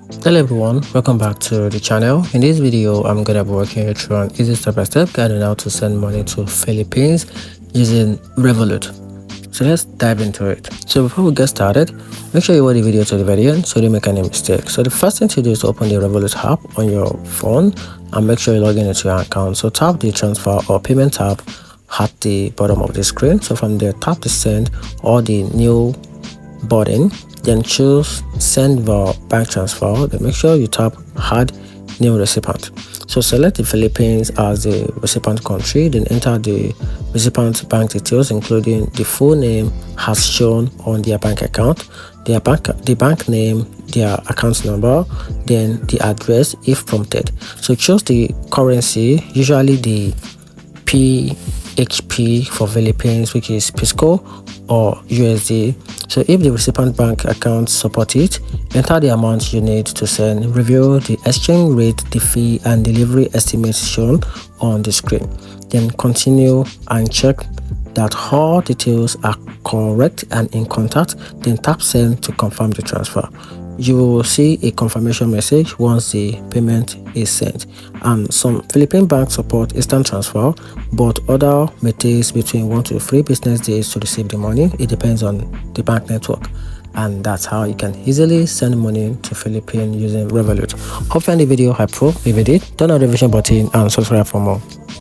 Hello everyone, welcome back to the channel. In this video, I'm gonna be walking you through an easy step-by-step guide on how to send money to Philippines using Revolut. So let's dive into it. So before we get started, make sure you watch the video to the very end so you don't make any mistakes. So the first thing to do is to open the Revolut app on your phone and make sure you log in into your account. So tap the transfer or payment tab at the bottom of the screen. So from there, tap the send or the new button, then choose send via bank transfer. Then make sure you tap add new recipient. So select the Philippines as the recipient country, then enter the recipient bank details including the full name as shown on their bank account, the bank name, their account number, then the address if prompted. So choose the currency, usually the PHP for Philippines, which is Pisco, or USD. So if the recipient bank account support it, enter the amount you need to send, review the exchange rate, the fee and delivery estimates shown on the screen. Then continue and check that all details are correct and in contact, then tap send to confirm the transfer. You will see a confirmation message once the payment is sent. Some Philippine banks support instant transfer, but other may take between 1 to 3 business days to receive the money. It depends on the bank network, and that's how you can easily send money to Philippines using Revolut. Hope you find the video helpful. If you did, turn on the notification button and subscribe for more.